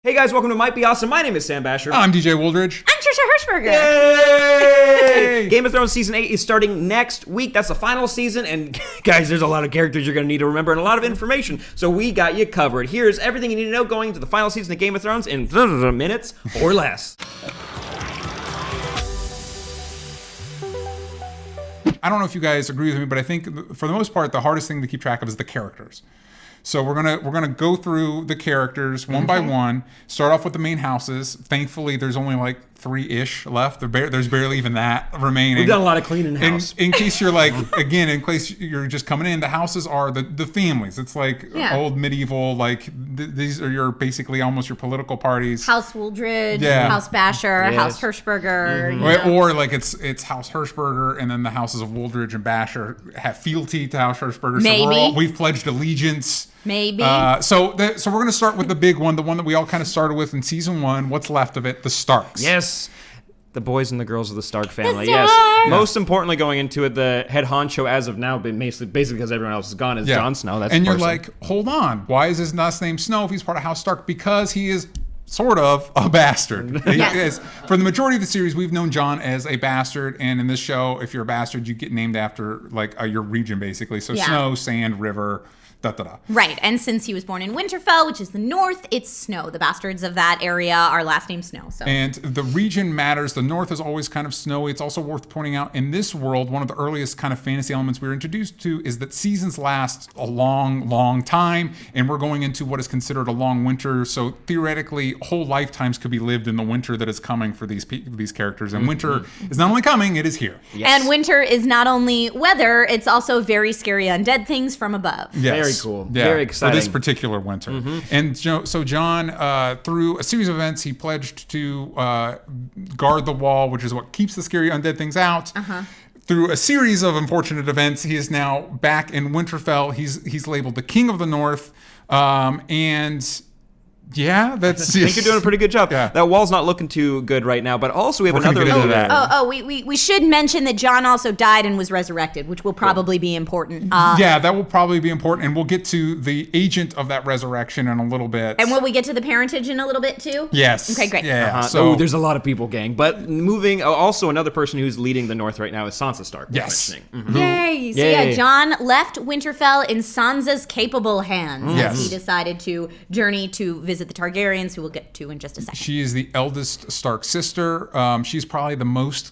Hey guys, welcome to Might Be Awesome. My name is Sam Bashor. I'm DJ Wooldridge. I'm Trisha Hershberger. Yay! Game of Thrones Season 8 is starting next week. That's the final season. And guys, there's a lot of characters you're going to need to remember and a lot of information. So we got you covered. Here's everything you need to know going into the final season of Game of Thrones in minutes or less. I don't know if you guys agree with me, but I think for the most part, the hardest thing to keep track of is the characters. So we're gonna go through the characters one by one. Start off with the main houses. Thankfully, there's only like 3-ish left. There's barely even that remaining. We've done a lot of cleaning house. In case you're like, again, in case you're just coming in, the houses are the families. It's like old medieval, like these are your basically almost your political parties. House Wooldridge, House Bashor, House Hershberger. Mm-hmm. Or like it's House Hershberger, and then the houses of Wooldridge and Bashor have fealty to House Hershberger. Maybe. So we've pledged allegiance. Maybe. So we're going to start with the big one, the one that we all kind of started with in season 1. What's left of it? The Starks. Yes. The boys and the girls of the Stark family. The Yes. Starks! Most importantly, going into it, the head honcho as of now, basically because everyone else is gone, is Jon Snow. That's and the you're person. like, hold on. Why is his last name Snow if he's part of House Stark? Because he is sort of a bastard. Yes. For the majority of the series, we've known Jon as a bastard, and in this show, if you're a bastard, you get named after like your region, basically. So Snow, Sand, River. Right, and since he was born in Winterfell, which is the north, it's Snow. The bastards of that area are last name Snow. So. And the region matters. The north is always kind of snowy. It's also worth pointing out in this world, one of the earliest kind of fantasy elements we were introduced to is that seasons last a long, long time, and we're going into what is considered a long winter. So theoretically, whole lifetimes could be lived in the winter that is coming for these characters. And winter is not only coming, it is here. Yes. And winter is not only weather, it's also very scary undead things from above. Yes. Very cool. Yeah, very exciting. For this particular winter. And so Jon, through a series of events, he pledged to guard the wall, which is what keeps the scary undead things out. Through a series of unfortunate events, he is now back in Winterfell. He's labeled the King of the North. And yeah, I think you're doing a pretty good job. Yeah. That wall's not looking too good right now, but also we have We're gonna another get into that. We should mention that Jon also died and was resurrected, which will probably be important. Yeah, that will probably be important, and we'll get to the agent of that resurrection in a little bit. And will we get to the parentage in a little bit too? Yes. Okay, great. Yeah. So there's a lot of people, gang. But moving, also another person who's leading the North right now is Sansa Stark. Yes. Yay! So Yay. Jon left Winterfell in Sansa's capable hands Yes. as he decided to journey to visit the Targaryens, who we'll get to in just a second. She is the eldest Stark sister. She's probably the most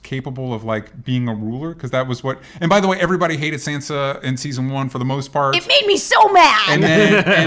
capable of like being a ruler, because that was what. And by the way, everybody hated Sansa in season 1 for the most part. It made me so mad. And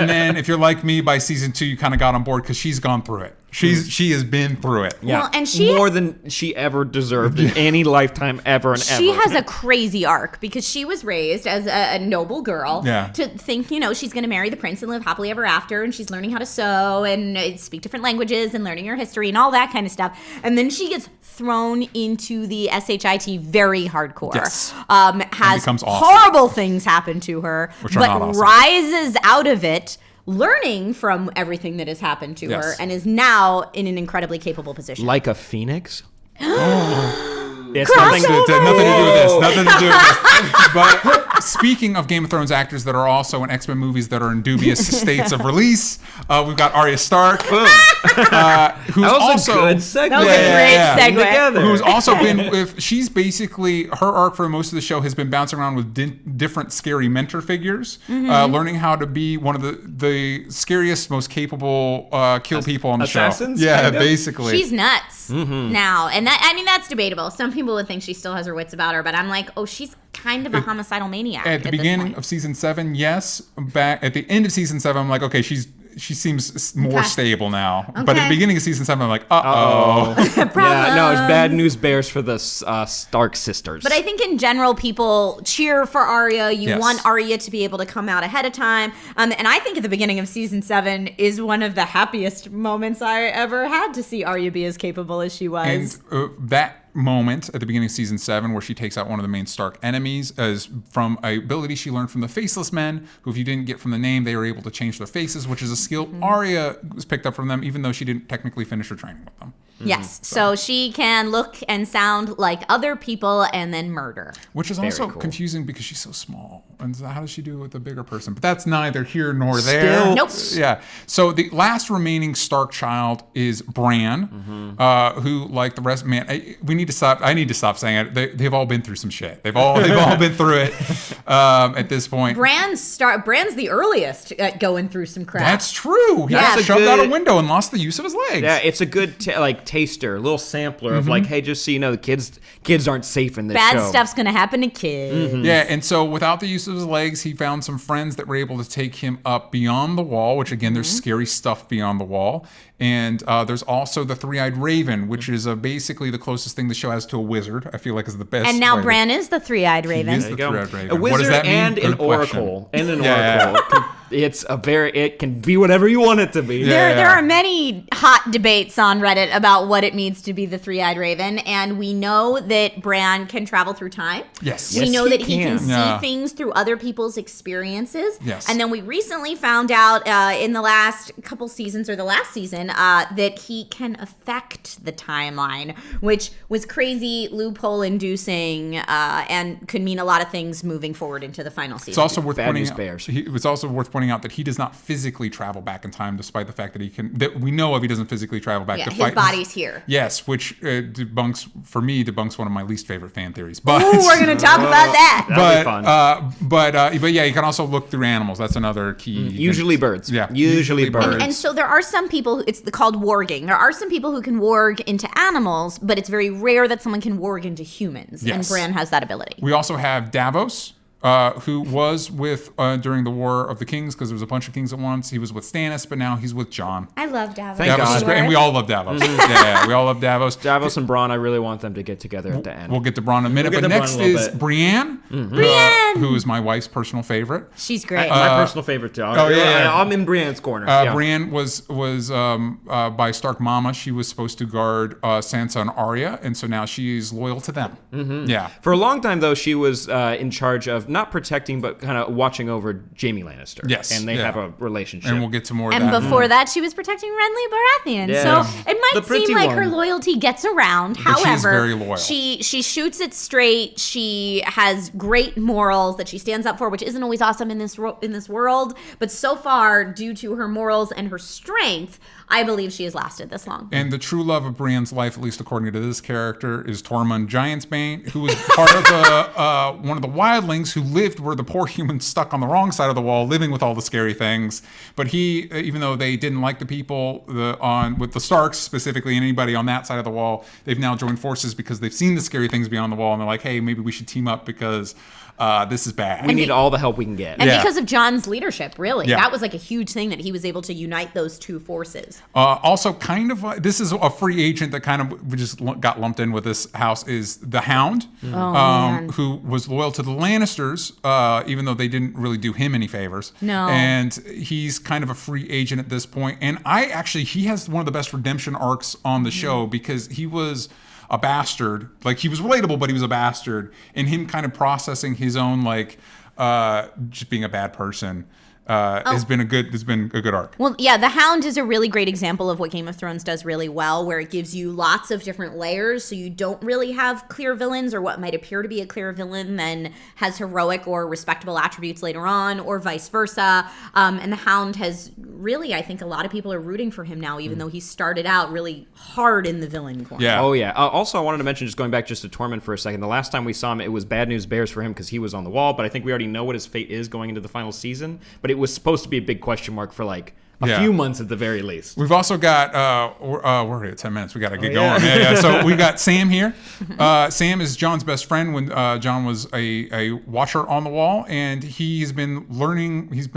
then if you're like me, by season 2 you kind of got on board because she's gone through it. She has been through it. Yeah. Well, and she more than she ever deserved in any lifetime ever and ever. She has a crazy arc because she was raised as a noble girl to think, she's going to marry the prince and live happily ever after, and she's learning how to sew and speak different languages and learning her history and all that kind of stuff. And then she gets thrown into the SHIT very hardcore. Yes. Has becomes awesome. horrible things happen to her, Which are but not awesome. rises out of it, learning from everything that has happened to her, and is now in an incredibly capable position. Like a phoenix. It's Nothing to do with this. Nothing to do with this. But speaking of Game of Thrones actors that are also in X-Men movies that are in dubious states of release, we've got Arya Stark, who's that was also a good segue. That was a great segue. Together. who's also been with. She's basically her arc for most of the show has been bouncing around with different scary mentor figures, learning how to be one of the scariest, most capable kill people on the assassins, show. Yeah, kind of? basically. She's nuts now, and that's debatable. Some people would think she still has her wits about her, but I'm like, she's kind of a homicidal maniac. At the beginning of season 7, yes. Back at the end of season 7, I'm like, okay, she seems more stable now. But at the beginning of season 7, I'm like, uh-oh. Yeah, no, it's bad news bears for the Stark sisters. But I think in general, people cheer for Arya. You want Arya to be able to come out ahead of time. And I think at the beginning of season 7 is one of the happiest moments I ever had to see Arya be as capable as she was. And that moment at the beginning of season 7 where she takes out one of the main Stark enemies is from a ability she learned from the Faceless Men, who if you didn't get from the name, they were able to change their faces, which is a skill Arya was picked up from them, even though she didn't technically finish her training with them. Yes. So she can look and sound like other people and then murder. Which is also confusing because she's so small. And so how does she do it with a bigger person? But that's neither here nor there. Nope. Yeah. So the last remaining Stark child is Bran, who, like the rest, man, I need to stop saying it. They've all been through some shit. They've all been through it at this point. Bran's the earliest at going through some crap. That's true. He got shoved out a window and lost the use of his legs. Yeah, it's a good taster, a little sampler of like, hey, just so you know, the kids aren't safe in this show. Bad stuff's gonna happen to kids. Yeah, and so without the use of his legs, he found some friends that were able to take him up beyond the wall, which again, there's scary stuff beyond the wall. And there's also the Three-Eyed Raven, which is basically the closest thing the show has to a wizard. I feel like is the best. And now Bran is the Three-Eyed Raven. He is the Three-Eyed Raven. A wizard what does that mean? and an oracle. And an oracle. It can be whatever you want it to be. There are many hot debates on Reddit about what it means to be the Three-Eyed Raven, and we know that Bran can travel through time. Yes. We know that he can see things through other people's experiences. Yes. And then we recently found out in the last couple seasons, or the last season, that he can affect the timeline, which was crazy, loophole-inducing, and could mean a lot of things moving forward into the final season. It's also worth pointing out that he does not physically travel back in time, despite the fact that that we know of he doesn't physically travel back to fight. His body's here. Yes, which debunks one of my least favorite fan theories. But we're going to talk about that. That'd be fun. But yeah, you can also look through animals. That's another key. Usually birds. Yeah, usually birds. And so there are some people, it's called warging. There are some people who can warg into animals, but it's very rare that someone can warg into humans. Yes. And Bran has that ability. We also have Davos, who was with during the War of the Kings, because there was a bunch of kings at once. He was with Stannis, but now he's with Jon. I love Davos. Thank Davos God. is great, and we all love Davos. Yeah, we all love Davos. Davos and Bronn, I really want them to get together at the end. We'll get to Bronn in a minute, but next is Brienne, who is my wife's personal favorite. She's great. My personal favorite too. I'm in Brienne's corner. Brienne was by Stark Mama. She was supposed to guard Sansa and Arya, and so now she's loyal to them. Yeah. For a long time, though, she was in charge of not protecting, but kind of watching over Jaime Lannister. Yes. And they have a relationship. And we'll get to more of that. And before that, she was protecting Renly Baratheon. Yeah. So it might seem like her loyalty gets around. But However, she's very loyal. She shoots it straight. She has great morals that she stands up for, which isn't always awesome in this world. But so far, due to her morals and her strength, I believe she has lasted this long. And the true love of Brienne's life, at least according to this character, is Tormund Giantsbane, who was part of the one of the wildlings who lived where the poor humans stuck on the wrong side of the wall, living with all the scary things. But he, even though they didn't like the people with the Starks specifically, and anybody on that side of the wall, they've now joined forces because they've seen the scary things beyond the wall, and they're like, hey, maybe we should team up because this is bad. We need all the help we can get. And because of Jon's leadership, really. Yeah. That was like a huge thing that he was able to unite those two forces. Also, kind of, this is a free agent that kind of just got lumped in with this house, is the Hound, who was loyal to the Lannisters, even though they didn't really do him any favors. No. And he's kind of a free agent at this point. And he has one of the best redemption arcs on the show, because he was a bastard. Like, he was relatable, but he was a bastard. And him kind of processing his own, just being a bad person has been a good arc. Well, yeah, the Hound is a really great example of what Game of Thrones does really well, where it gives you lots of different layers, so you don't really have clear villains, or what might appear to be a clear villain then has heroic or respectable attributes later on, or vice versa. And the Hound has really, I think a lot of people are rooting for him now, even though he started out really hard in the villain corner. Yeah. Oh, yeah. Also, I wanted to mention, just going back just to Tormund for a second, the last time we saw him, it was bad news bears for him because he was on the wall, but I think we already know what his fate is going into the final season. But it was supposed to be a big question mark for a few months at the very least. We've also got, we're at 10 minutes. We got to get going. Yeah. So we got Sam here. Sam is Jon's best friend when Jon was a watcher on the wall, and he's been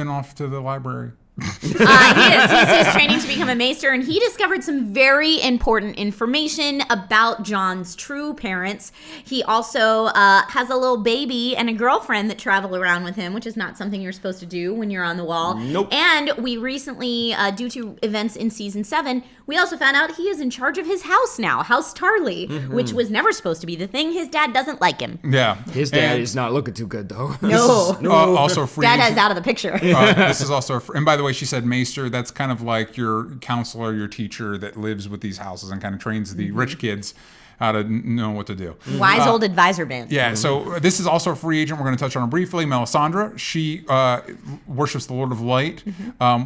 off to the library. He's training to become a maester, and he discovered some very important information about Jon's true parents. He also has a little baby and a girlfriend that travel around with him, which is not something you're supposed to do when you're on the wall. Nope. And we recently, due to events in season 7, we also found out he is in charge of his house now, House Tarly, which was never supposed to be the thing. His dad doesn't like him. Yeah. His dad is not looking too good, though. No. Also free Dad agent. is out of the picture. This is also and by the way, she said maester. That's kind of like your your counselor, your teacher that lives with these houses and kind of trains the rich kids how to know what to do. Wise old advisor band. Yeah, so this is also a free agent. We're going to touch on her briefly. Melisandre, she worships the Lord of Light,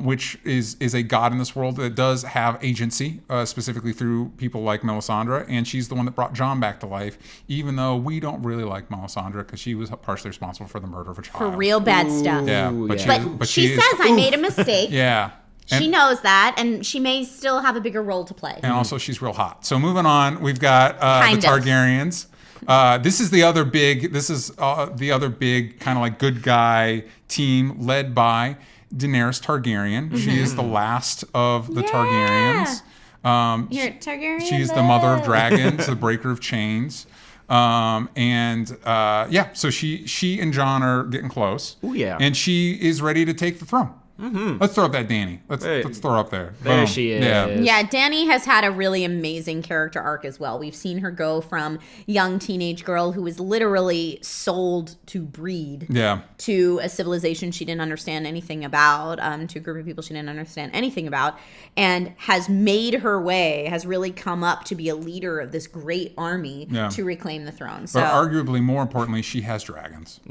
which is a god in this world that does have agency, specifically through people like Melisandre, and she's the one that brought Jon back to life, even though we don't really like Melisandre because she was partially responsible for the murder of a child. For real bad stuff. Yeah, but she says, I made a mistake. Yeah. She knows that, and she may still have a bigger role to play. And also, she's real hot. So moving on, we've got the Targaryens. This is the other big. This is the other big kind of like good guy team led by Daenerys Targaryen. She is the last of the Targaryens. You're Targaryen. She's the mother of dragons, the breaker of chains. So she and Jon are getting close. Ooh, yeah. And she is ready to take the throne. Let's throw up that Dany. Let's throw her up there. There Boom. she is. Yeah, Dany has had a really amazing character arc as well. We've seen her go from young teenage girl who was literally sold to breed to a civilization she didn't understand anything about, to a group of people she didn't understand anything about, and has made her way, has really come up to be a leader of this great army to reclaim the throne. So, but arguably more importantly, she has dragons.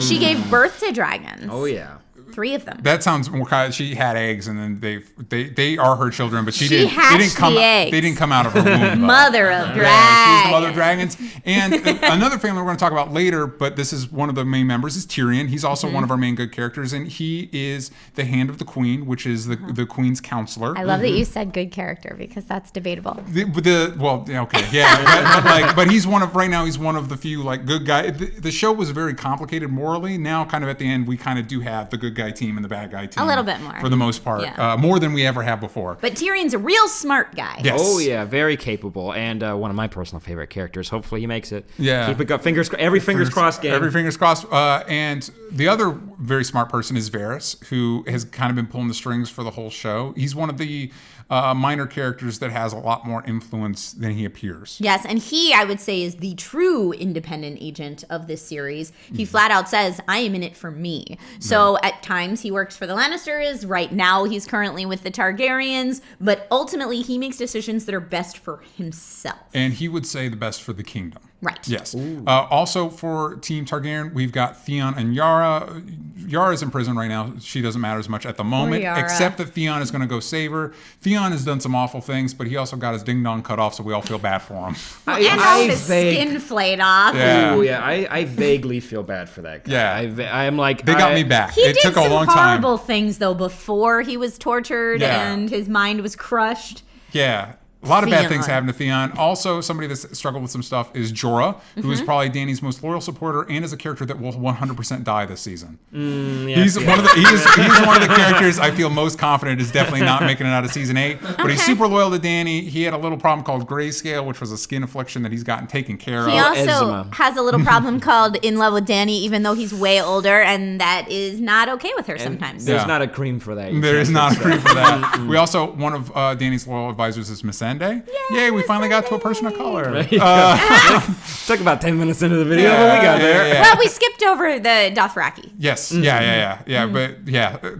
She gave birth to dragons. Oh, yeah. 3 of them. That sounds more kind of, she had eggs and then they are her children, but she didn't come out of her womb. Mother of dragons. Yeah, she's the mother of dragons. And another family we're going to talk about later, but this is one of the main members, is Tyrion. He's also one of our main good characters, and he is the hand of the queen, which is the queen's counselor. I love that you said good character because that's debatable. But he's one of the few like good guys. The show was very complicated morally. Now, kind of at the end, we kind of do have the good guy team and the bad guy team. A little bit more. For the most part. More than we ever have before. But Tyrion's a real smart guy. Yes. Oh, yeah. Very capable. And one of my personal favorite characters. Hopefully he makes it. Yeah. Keep it up. Fingers crossed game. Every fingers crossed. And the other very smart person is Varys, who has kind of been pulling the strings for the whole show. He's one of the minor characters that has a lot more influence than he appears. Yes, and he, I would say, is the true independent agent of this series. He flat out says, I am in it for me. So at times he works for the Lannisters. Right now he's currently with the Targaryens. But ultimately he makes decisions that are best for himself. And he would say the best for the kingdom. Right. Yes. Also for Team Targaryen, we've got Theon and Yara. Yara's in prison right now. She doesn't matter as much at the moment, except that Theon is going to go save her. Theon has done some awful things, but he also got his ding-dong cut off, so we all feel bad for him. And all his skin flayed off. Yeah. Ooh, yeah. I vaguely feel bad for that guy. Yeah. I'm like... They got me back. He it did took a long some time. horrible things, though, before he was tortured and his mind was crushed. Yeah. A lot of bad things happened to Theon. Also, somebody that's struggled with some stuff is Jorah, who is probably Dany's most loyal supporter and is a character that will 100% die this season. He's one of the characters I feel most confident is definitely not making it out of season 8. But he's super loyal to Dany. He had a little problem called grayscale, which was a skin affliction that he's gotten taken care of. He also has a little problem called in love with Dany, even though he's way older, and that is not okay with her sometimes. There's not a cream for that. There is not a cream for that. We also, one of Dany's loyal advisors is Missandei. Yay, we finally got to a person of color. Took about 10 minutes into the video, but we got there. Yeah. Well, we skipped over the Dothraki. Yes. But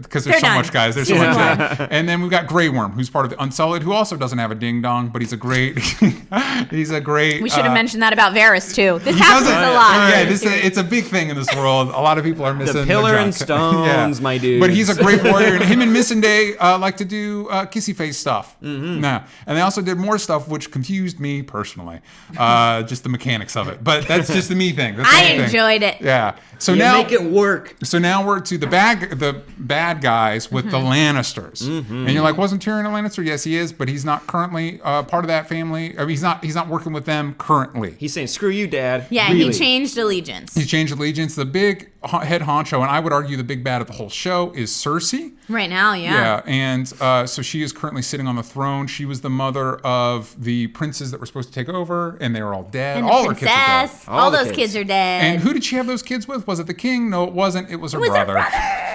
because there's so much, guys. There's so much. And then we've got Grey Worm, who's part of the Unsullied, who also doesn't have a ding dong, but he's a great. We should have mentioned that about Varys too. This happens a lot. Yeah, it's a big thing in this world. A lot of people are missing the pillar and stones, my dude. But he's a great warrior, and him and Missandei like to do kissy face stuff. And they also did more stuff which confused me personally, just the mechanics of it. But that's just the me thing. I enjoyed it. Yeah. So now make it work. So now we're to the bad guys with the Lannisters, and you're like, wasn't Tyrion a Lannister? Yes, he is, but he's not currently part of that family. I mean, he's not working with them currently. He's saying, "Screw you, Dad." Yeah, really. He changed allegiance. The big head honcho, and I would argue the big bad of the whole show is Cersei. Right now, yeah. And so she is currently sitting on the throne. She was the mother of the princes that were supposed to take over, and they were all dead. And all the princess, her kids are dead. All those kids are dead. And who did she have those kids with? Was it the king? No, it wasn't. It was her brother.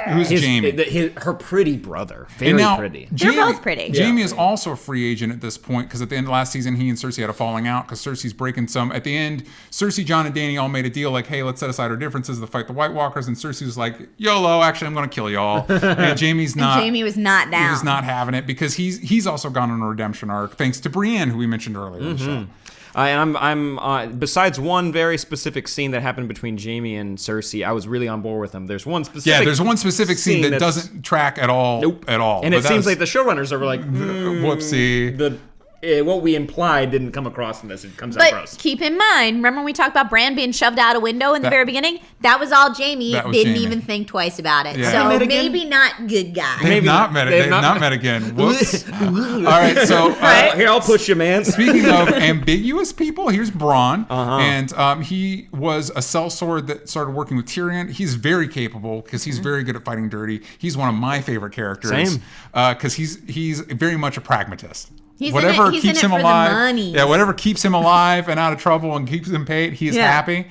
Who's Jaime? Her pretty brother. Very pretty. They're both pretty. Jaime is also a free agent at this point because at the end of last season, he and Cersei had a falling out because Cersei's breaking some. At the end, Cersei, Jon, and Dany all made a deal like, hey, let's set aside our differences to fight the White Walkers. And Cersei was like, YOLO, actually, I'm going to kill y'all. And Jaime's not. Jaime was not down. He was not having it because he's also gone on a redemption arc thanks to Brienne, who we mentioned earlier in the show. I'm besides one very specific scene that happened between Jaime and Cersei, I was really on board with them. There's one specific scene that doesn't track at all. Nope. At all. And it seems like the showrunners are like, whoopsie. What we implied didn't come across in this. It comes out But gross. keep in mind, remember when we talked about Bran being shoved out a window in the very beginning? That was all Jaime. Didn't even think twice about it. Yeah. So maybe not good guy. They've not met again. Whoops. All right, so here, I'll push you, man. Speaking of ambiguous people, here's Bronn, and he was a sellsword that started working with Tyrion. He's very capable because he's very good at fighting dirty. He's one of my favorite characters. Same. Because he's very much a pragmatist. He's whatever in it, keeps him alive, whatever keeps him alive and out of trouble and keeps him paid, he is happy.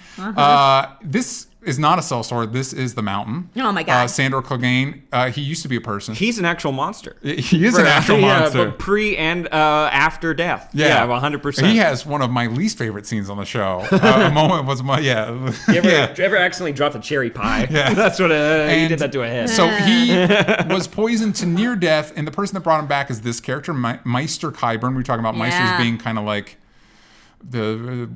This is not a sellsword. This is the Mountain. Oh my God. Sandor Clegane. He used to be a person. He's an actual monster. He is an actual monster. But pre and after death. Yeah, 100%. He has one of my least favorite scenes on the show. A moment was my You ever accidentally dropped a cherry pie? Yeah. That's what he did that to a head. So he was poisoned to near death, and the person that brought him back is this character, Maester Qyburn. We were talking about Maesters being kind of like the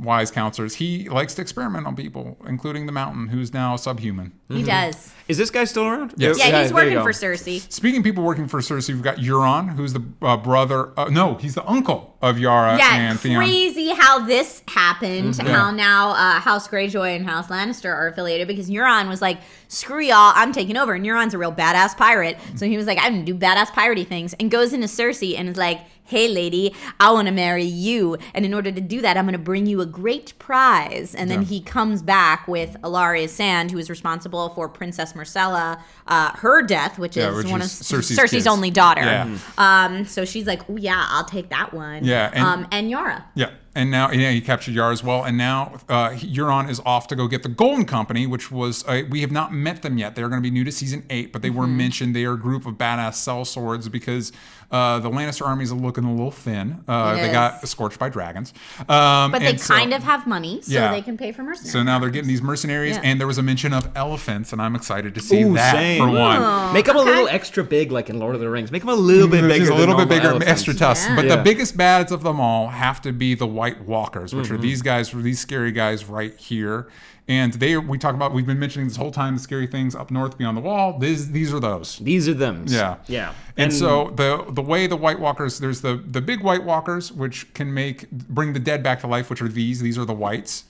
wise counselors. He likes to experiment on people, including the Mountain, who's now subhuman. He does. Is this guy still around? Yes. Yeah, he's working for Cersei. Speaking of people working for Cersei, we've got Euron, who's the brother. He's the uncle of Yara and Theon. Crazy how this happened. How now House Greyjoy and House Lannister are affiliated because Euron was like, screw y'all, I'm taking over. And Euron's a real badass pirate. So he was like, I'm going to do badass piratey things. And goes into Cersei and is like, hey, lady, I want to marry you. And in order to do that, I'm going to bring you a great prize. And then he comes back with Ilaria Sand, who is responsible for Princess Marcella, her death, which is one of Cersei's only daughter. Yeah. So she's like, oh, yeah, I'll take that one. Yeah. And Yara. Yeah. And now, he captured Yara as well. And now Euron is off to go get the Golden Company, which was, we have not met them yet. They're going to be new to season 8, but they were mentioned. They are a group of badass sellswords because the Lannister armies are looking a little thin. They got scorched by dragons. But they kind of have money, so they can pay for mercenaries. So now they're getting these mercenaries, and there was a mention of elephants, and I'm excited to see that for one. Make them a little extra big, like in Lord of the Rings. Make them a little bit bigger. Just a little bit bigger, elephants. extra tusks. But the biggest bads of them all have to be the White Walkers, which are these guys, these scary guys right here. And we've been mentioning this whole time the scary things up north beyond the wall. These are those. These are them. Yeah. Yeah. And so the way the White Walkers, there's the big White Walkers, which can bring the dead back to life, which are these. These are the whites.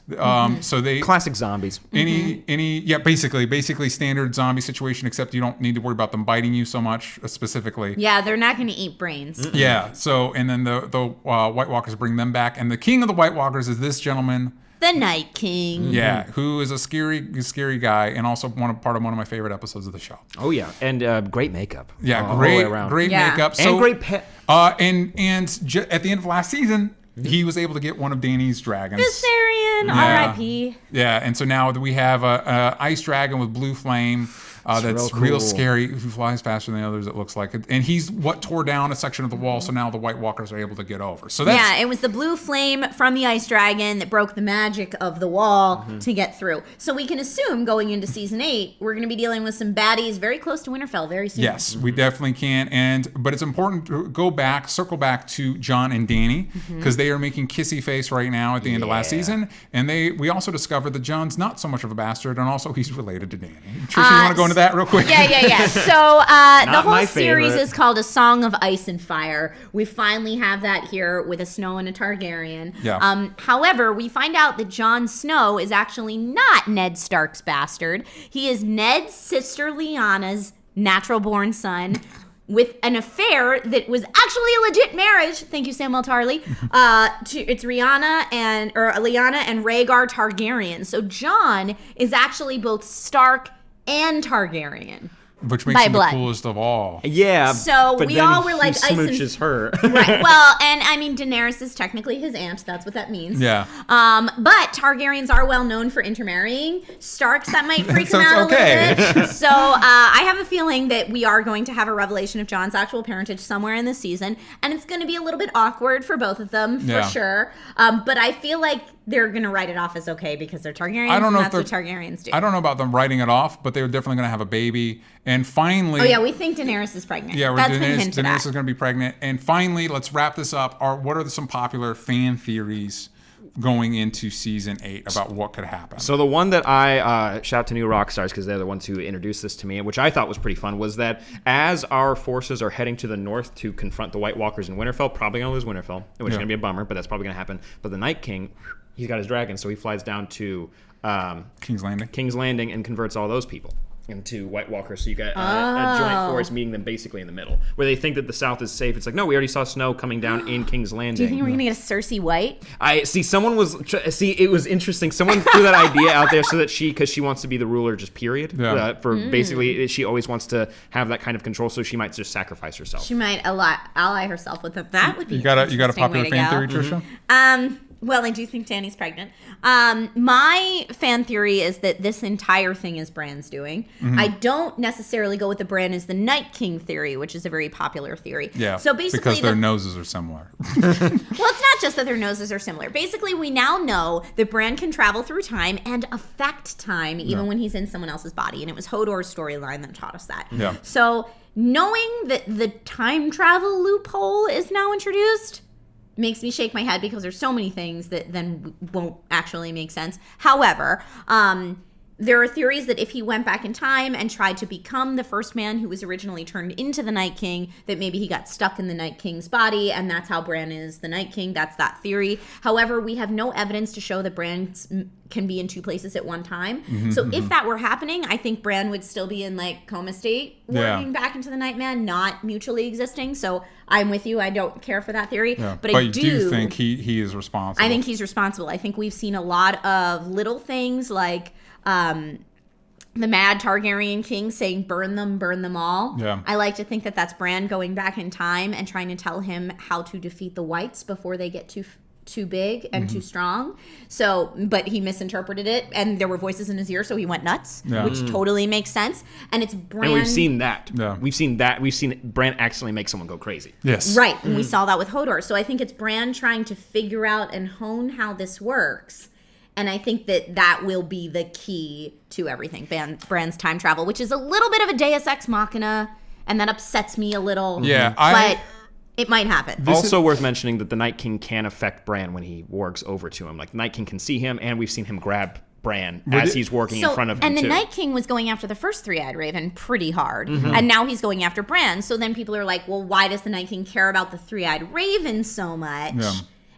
So they classic zombies. Basically standard zombie situation, except you don't need to worry about them biting you so much specifically. Yeah, they're not going to eat brains. Yeah. So and then the White Walkers bring them back, and the king of the White Walkers is this gentleman. The Night King. Yeah, who is a scary guy, and also part of one of my favorite episodes of the show. Oh yeah, and great makeup. Yeah, great makeup. So, and great pet. At the end of last season, he was able to get one of Dany's dragons. Viserion, R.I.P. Yeah, and so now we have a ice dragon with blue flame. That's real scary. Who flies faster than the others, it looks like. And he's what tore down a section of the wall, so now the White Walkers are able to get over. So that's, it was the blue flame from the ice dragon that broke the magic of the wall to get through. So we can assume going into season 8, we're going to be dealing with some baddies very close to Winterfell very soon. Yes, we definitely can. But it's important to circle back to Jon and Dany, because they are making kissy face right now at the end of last season. And we also discovered that Jon's not so much of a bastard, and also he's related to Dany. Trisha, you want to go into that real quick? Yeah. So the whole series is called A Song of Ice and Fire. We finally have that here with a Snow and a Targaryen. Yeah. However, we find out that Jon Snow is actually not Ned Stark's bastard. He is Ned's sister Lyanna's natural-born son, with an affair that was actually a legit marriage. Thank you, Samwell Tarly. It's Lyanna and Rhaegar Targaryen. So Jon is actually both Stark and Targaryen. Which makes him the coolest of all. Yeah. So but we then all were like, he smooches her. Right. Well, and I mean, Daenerys is technically his aunt. That's what that means. Yeah. But Targaryens are well known for intermarrying. Starks, that might freak them out a little bit. So I have a feeling that we are going to have a revelation of Jon's actual parentage somewhere in this season, and it's going to be a little bit awkward for both of them, for sure. But I feel like they're going to write it off as okay because they're Targaryens, and that's what Targaryens do. I don't know about them writing it off, but they're definitely going to have a baby. And finally... Oh, yeah, we think Daenerys is pregnant. Yeah, that's been hinted at. Daenerys is going to be pregnant. And finally, let's wrap this up. What are some popular fan theories going into season 8 about what could happen? So the one that I shout out to New Rockstars because they're the ones who introduced this to me, which I thought was pretty fun, was that as our forces are heading to the north to confront the White Walkers in Winterfell, probably going to lose Winterfell, which is going to be a bummer, but that's probably going to happen. But the Night King, he's got his dragon, so he flies down to King's Landing and converts all those people into White Walkers, so you got a joint force meeting them basically in the middle, where they think that the South is safe. It's like, no, we already saw snow coming down in King's Landing. Do you think we're gonna get a Cersei White? It was interesting. Someone threw that idea out there so that because she wants to be the ruler, just period. Basically, she always wants to have that kind of control, so she might just sacrifice herself. She might ally herself with them. That would be. You got a popular fan theory, Trisha? Well, I do think Dany's pregnant. My fan theory is that this entire thing is Bran's doing. Mm-hmm. I don't necessarily go with the Bran is the Night King theory, which is a very popular theory. Yeah, so basically because their noses are similar. Well, it's not just that their noses are similar. Basically, we now know that Bran can travel through time and affect time even when he's in someone else's body. And it was Hodor's storyline that taught us that. Yeah. So knowing that the time travel loophole is now introduced makes me shake my head because there's so many things that then won't actually make sense. However, there are theories that if he went back in time and tried to become the first man who was originally turned into the Night King, that maybe he got stuck in the Night King's body, and that's how Bran is the Night King. That's that theory. However, we have no evidence to show that Bran can be in two places at one time. So if that were happening, I think Bran would still be in like coma state, working back into the Nightman, not mutually existing. So I'm with you. I don't care for that theory. Yeah. But I do think he is responsible. I think he's responsible. I think we've seen a lot of little things like the mad Targaryen king saying burn them all. Yeah. I like to think that that's Bran going back in time and trying to tell him how to defeat the whites before they get too big and too strong. So, but he misinterpreted it, and there were voices in his ear, so he went nuts, which totally makes sense. And it's Bran. And we've seen that. Yeah. We've seen Bran accidentally make someone go crazy. Yes. Right, and we saw that with Hodor. So I think it's Bran trying to figure out and hone how this works. And I think that will be the key to everything, Bran's time travel, which is a little bit of a Deus Ex Machina, and that upsets me a little. Yeah, but it might happen. Also worth mentioning that the Night King can affect Bran when he wargs over to him. Like, the Night King can see him, and we've seen him grab Bran as he's walking in front of him, and the Night King was going after the first three-eyed raven pretty hard, and now he's going after Bran. So then people are like, well, why does the Night King care about the three-eyed raven so much? Yeah.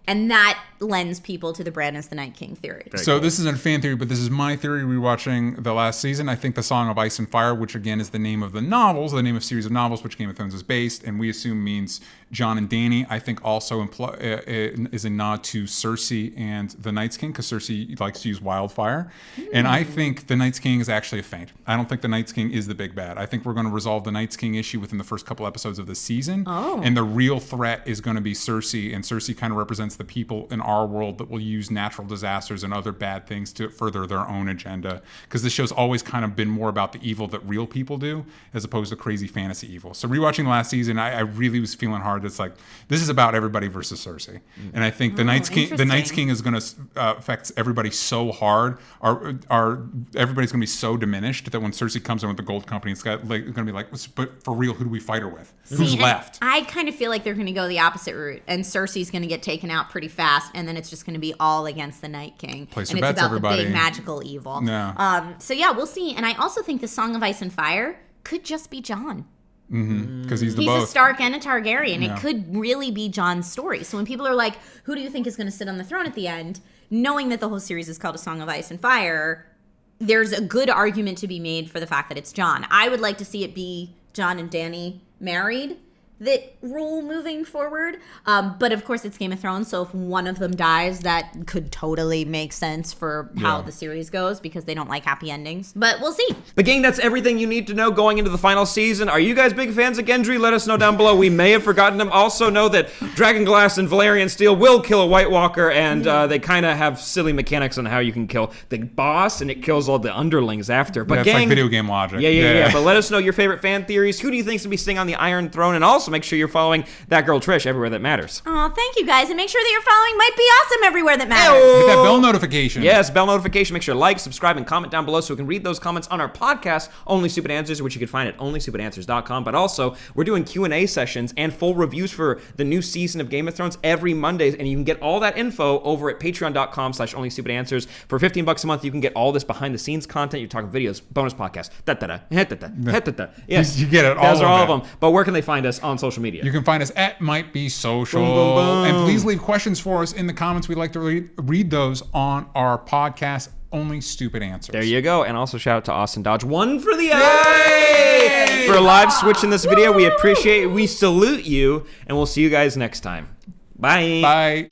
And that lends people to the Bran is the Night King theory. So this isn't a fan theory, but this is my theory rewatching the last season. I think the Song of Ice and Fire, which again is the name of the novels, the name of series of novels, which Game of Thrones is based, and we assume means Jon and Dany, I think also is a nod to Cersei and the Night's King, because Cersei likes to use wildfire. And I think the Night's King is actually a feint. I don't think the Night's King is the big bad. I think we're going to resolve the Night's King issue within the first couple episodes of the season. And the real threat is going to be Cersei, and Cersei kind of represents the people in our world that will use natural disasters and other bad things to further their own agenda, because this show's always kind of been more about the evil that real people do as opposed to crazy fantasy evil. So rewatching the last season, I really was feeling hard. It's like, this is about everybody versus Cersei, and I think the Night's King is going to affect everybody so hard. Everybody's going to be so diminished that when Cersei comes in with the Gold Company, it's going to be like, but for real, who do we fight her with? Who's left? I kind of feel like they're going to go the opposite route, and Cersei's going to get taken out pretty fast, and then it's just going to be all against the Night King. Place and your it's bets, about everybody. The big magical evil. Yeah. So yeah, we'll see. And I also think the Song of Ice and Fire could just be Jon. Because he's a Stark and a Targaryen. Yeah. It could really be Jon's story. So when people are like, who do you think is going to sit on the throne at the end? Knowing that the whole series is called A Song of Ice and Fire, there's a good argument to be made for the fact that it's Jon. I would like to see it be Jon and Dany married, that rule moving forward. But of course, it's Game of Thrones, so if one of them dies, that could totally make sense for how the series goes, because they don't like happy endings. But we'll see. But gang, that's everything you need to know going into the final season. Are you guys big fans of Gendry? Let us know down below. We may have forgotten him. Also know that Dragonglass and Valyrian Steel will kill a White Walker, and they kind of have silly mechanics on how you can kill the boss, and it kills all the underlings after. But it's gang, like video game logic. Yeah. But let us know your favorite fan theories. Who do you think's gonna be sitting on the Iron Throne? And also make sure you're following that girl Trish everywhere that matters. Oh, thank you guys, and make sure that you're following Might Be Awesome everywhere that matters. Hit that bell notification. Yes, bell notification. Make sure to like, subscribe, and comment down below so we can read those comments on our podcast, Only Stupid Answers, which you can find at onlystupidanswers.com. But also, we're doing Q&A sessions and full reviews for the new season of Game of Thrones every Monday, and you can get all that info over at patreon.com/onlystupidanswers. For $15 a month, you can get all this behind-the-scenes content. You're talking videos, bonus podcasts, Yes, you get it. Those are all of them. But where can they find us on social media? You can find us at Might Be Social. Boom, boom, boom. And please leave questions for us in the comments. We'd like to read those on our podcast, Only Stupid Answers. There you go. And also shout out to Austin Dodge. One for the eye! For live switching this video. We appreciate it. We salute you. And we'll see you guys next time. Bye. Bye.